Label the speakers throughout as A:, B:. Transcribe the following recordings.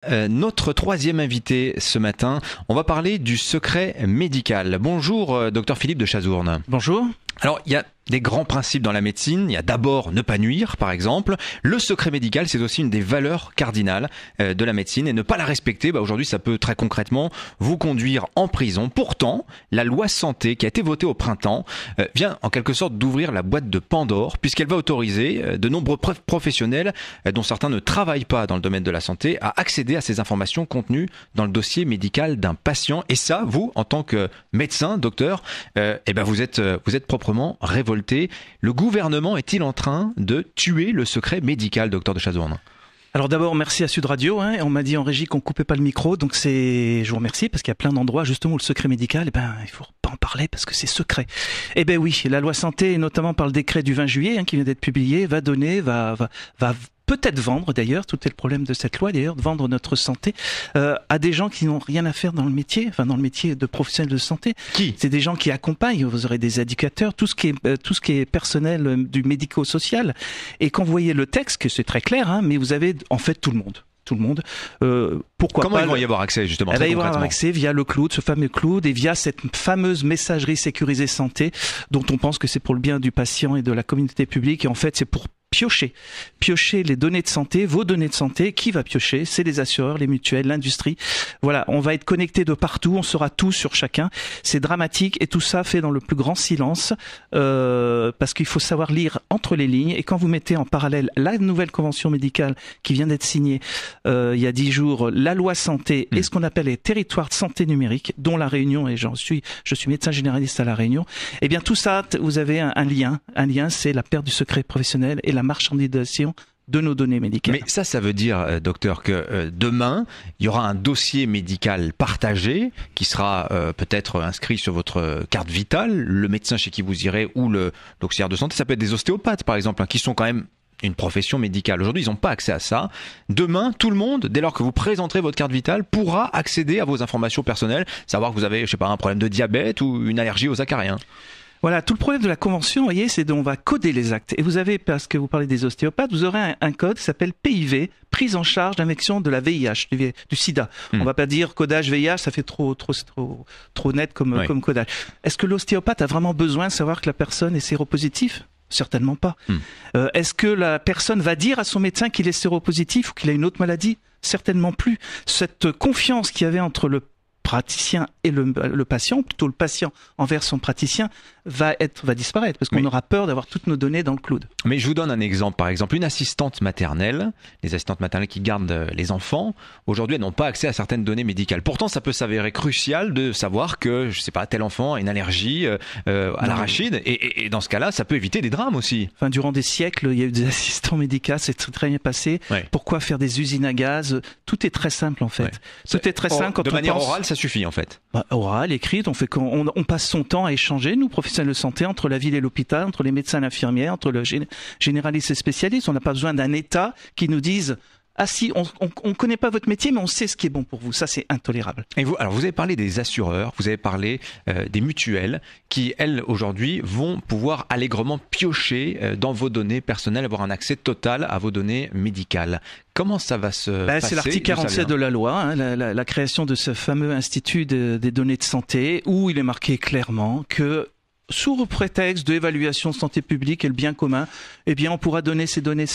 A: Notre troisième invité ce matin, on va parler du secret médical. Bonjour, docteur Philippe de Chazourne.
B: Bonjour.
A: Alors, il y a des grands principes dans la médecine. Il y a d'abord ne pas nuire, par exemple. Le secret médical, c'est aussi une des valeurs cardinales de la médecine. Et ne pas la respecter, aujourd'hui, ça peut très concrètement vous conduire en prison. Pourtant, la loi santé qui a été votée au printemps vient en quelque sorte d'ouvrir la boîte de Pandore, puisqu'elle va autoriser de nombreux professionnels, dont certains ne travaillent pas dans le domaine de la santé, à accéder à ces informations contenues dans le dossier médical d'un patient. Et ça, vous, en tant que médecin, docteur, vous êtes proprement révolté. Le gouvernement est-il en train de tuer le secret médical, docteur de Chazourne ?
B: Alors d'abord, merci à Sud Radio. On m'a dit en régie qu'on coupait pas le micro, donc je vous remercie parce qu'il y a plein d'endroits justement où le secret médical, il faut pas en parler parce que c'est secret. Oui, la loi santé, et notamment par le décret du 20 juillet qui vient d'être publié, va peut-être vendre d'ailleurs, tout est le problème de cette loi d'ailleurs, de vendre notre santé à des gens qui n'ont rien à faire dans le métier, dans le métier de professionnel de santé.
A: Qui ?
B: C'est des gens qui accompagnent, vous aurez des éducateurs, tout ce qui est personnel du médico-social. Et quand vous voyez le texte, que c'est très clair, mais vous avez en fait tout le monde. Pourquoi
A: Comment
B: pas
A: ils vont y avoir accès justement?
B: Ils vont y avoir accès via le cloud, ce fameux cloud, et via cette fameuse messagerie sécurisée santé, dont on pense que c'est pour le bien du patient et de la communauté publique, et en fait c'est pour piocher les données de santé, vos données de santé. Qui va piocher? C'est les assureurs, les mutuelles, l'industrie. Voilà, on va être connecté de partout, on saura tout sur chacun. C'est dramatique et tout ça fait dans le plus grand silence parce qu'il faut savoir lire entre les lignes. Et quand vous mettez en parallèle la nouvelle convention médicale qui vient d'être signée il y a 10 jours, la loi santé et ce qu'on appelle les territoires de santé numérique, dont la Réunion, et je suis médecin généraliste à la Réunion, eh bien tout ça, vous avez un lien. Un lien, c'est la perte du secret professionnel et la marchandisation de nos données médicales.
A: Mais ça veut dire, docteur, que demain, il y aura un dossier médical partagé qui sera peut-être inscrit sur votre carte vitale, le médecin chez qui vous irez ou l'auxiliaire de santé. Ça peut être des ostéopathes, par exemple, qui sont quand même une profession médicale. Aujourd'hui, ils n'ont pas accès à ça. Demain, tout le monde, dès lors que vous présenterez votre carte vitale, pourra accéder à vos informations personnelles, savoir que vous avez, un problème de diabète ou une allergie aux acariens.
B: Voilà, tout le problème de la convention, vous voyez, c'est qu'on va coder les actes. Et vous avez, parce que vous parlez des ostéopathes, vous aurez un code qui s'appelle PIV, prise en charge d'infection de la VIH, du sida. On va pas dire codage VIH, ça fait trop net comme codage. Est-ce que l'ostéopathe a vraiment besoin de savoir que la personne est séropositive ? Certainement pas. Est-ce que la personne va dire à son médecin qu'il est séropositif ou qu'il a une autre maladie ? Certainement plus. Cette confiance qu'il y avait entre le praticien et le patient, plutôt le patient envers son praticien, va disparaître parce qu'on aura peur d'avoir toutes nos données dans le cloud.
A: Mais je vous donne un exemple. Par exemple, une assistante maternelle, les assistantes maternelles qui gardent les enfants, aujourd'hui, elles n'ont pas accès à certaines données médicales. Pourtant, ça peut s'avérer crucial de savoir que, tel enfant a une allergie à l'arachide. Et dans ce cas-là, ça peut éviter des drames aussi.
B: Durant des siècles, il y a eu des assistants médicaux, c'est très, très bien passé. Ouais. Pourquoi faire des usines à gaz ? Tout est très simple, en fait. Ouais. Tout est très simple quand
A: de manière orale, ça suffit, en fait.
B: Orale, écrite, on passe son temps à échanger, nous, professionnels de santé, entre la ville et l'hôpital, entre les médecins et l'infirmière, entre le généraliste et spécialiste. On n'a pas besoin d'un État qui nous dise « Ah si, on connaît pas votre métier, mais on sait ce qui est bon pour vous. » Ça, c'est intolérable.
A: Et vous avez parlé des assureurs, vous avez parlé des mutuelles qui, elles, aujourd'hui, vont pouvoir allègrement piocher dans vos données personnelles, avoir un accès total à vos données médicales. Comment ça va se passer ?
B: C'est l'article 47 de la loi, la création de ce fameux institut des données de santé, où il est marqué clairement que sous prétexte d'évaluation de santé publique et le bien commun, on pourra donner ces données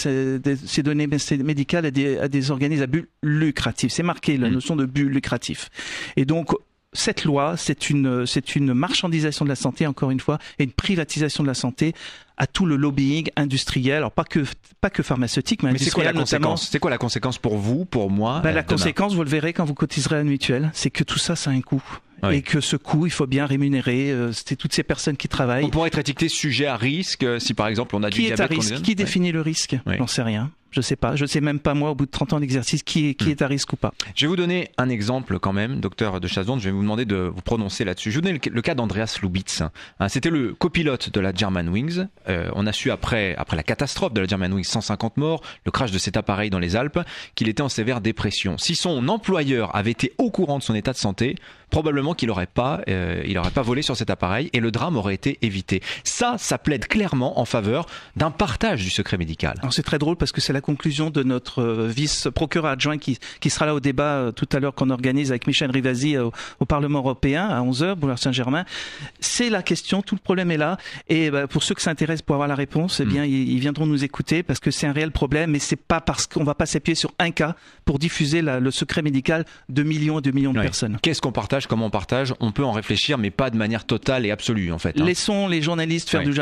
B: médicales à des organismes à but lucratif. C'est marqué la notion de but lucratif. Et donc, cette loi, c'est une marchandisation de la santé, encore une fois, et une privatisation de la santé à tout le lobbying industriel, alors pas que pharmaceutique, mais industriel notamment.
A: C'est quoi la conséquence pour vous, pour moi
B: La conséquence, vous le verrez quand vous cotiserez à une mutuelle, c'est que tout ça, ça a un coût. Oui. Et que ce coût, il faut bien rémunérer c'est toutes ces personnes qui travaillent.
A: On pourrait être étiqueté sujet à risque si par exemple on a du diabète.
B: Qui est à risque ? Qui définit le risque ? J'en sais rien. Je sais pas. Je sais même pas moi au bout de 30 ans d'exercice qui est à risque ou pas.
A: Je vais vous donner un exemple quand même, docteur de Chazourne. Je vais vous demander de vous prononcer là-dessus. Je vais vous donner le cas d'Andreas Lubitz. C'était le copilote de la Germanwings. On a su après la catastrophe de la Germanwings, 150 morts, le crash de cet appareil dans les Alpes, qu'il était en sévère dépression. Si son employeur avait été au courant de son état de santé, probablement qu'il n'aurait pas volé sur cet appareil et le drame aurait été évité. Ça plaide clairement en faveur d'un partage du secret médical.
B: Alors c'est très drôle parce que c'est la conclusion de notre vice-procureur adjoint qui sera là au débat tout à l'heure qu'on organise avec Michel Rivasi au Parlement européen à 11h, boulevard Saint-Germain. C'est la question, tout le problème est là. Et pour ceux qui s'intéressent pour avoir la réponse, eh bien, ils viendront nous écouter parce que c'est un réel problème. Mais c'est pas parce qu'on va pas s'appuyer sur un cas pour diffuser le secret médical de millions et de millions de personnes.
A: Qu'est-ce qu'on partage, comment on partage? On peut en réfléchir, mais pas de manière totale et absolue, en fait.
B: Laissons les journalistes faire du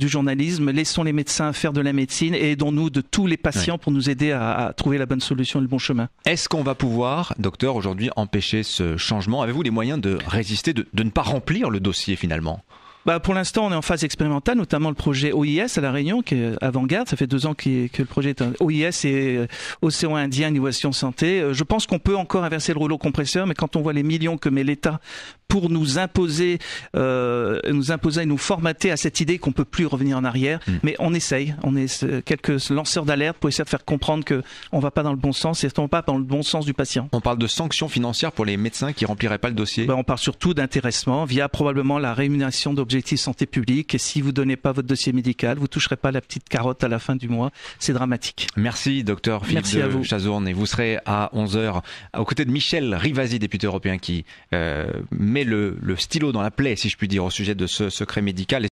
B: journalisme, laissons les médecins faire de la médecine et aidons-nous de tous les patients pour nous aider à trouver la bonne solution et le bon chemin.
A: Est-ce qu'on va pouvoir, docteur, aujourd'hui empêcher ce changement? Avez-vous les moyens de résister, de ne pas remplir le dossier finalement?
B: Pour l'instant, on est en phase expérimentale, notamment le projet OIS à La Réunion, qui est avant-garde. Ça fait 2 ans que le projet est OIS et Océan Indien, Innovation Santé. Je pense qu'on peut encore inverser le rouleau compresseur, mais quand on voit les millions que met l'État pour nous imposer et nous formater à cette idée qu'on peut plus revenir en arrière, mais on essaye. On est quelques lanceurs d'alerte pour essayer de faire comprendre que on va pas dans le bon sens et on va pas dans le bon sens du patient.
A: On parle de sanctions financières pour les médecins qui rempliraient pas le dossier.
B: On parle surtout d'intéressement via probablement la rémunération d'objectifs santé publique. Et si vous donnez pas votre dossier médical, vous toucherez pas la petite carotte à la fin du mois. C'est dramatique.
A: Merci, docteur Philippe de Chazourne. Et vous serez à 11h aux côtés de Michel Rivasi, député européen, qui met le stylo dans la plaie, si je puis dire, au sujet de ce secret médical.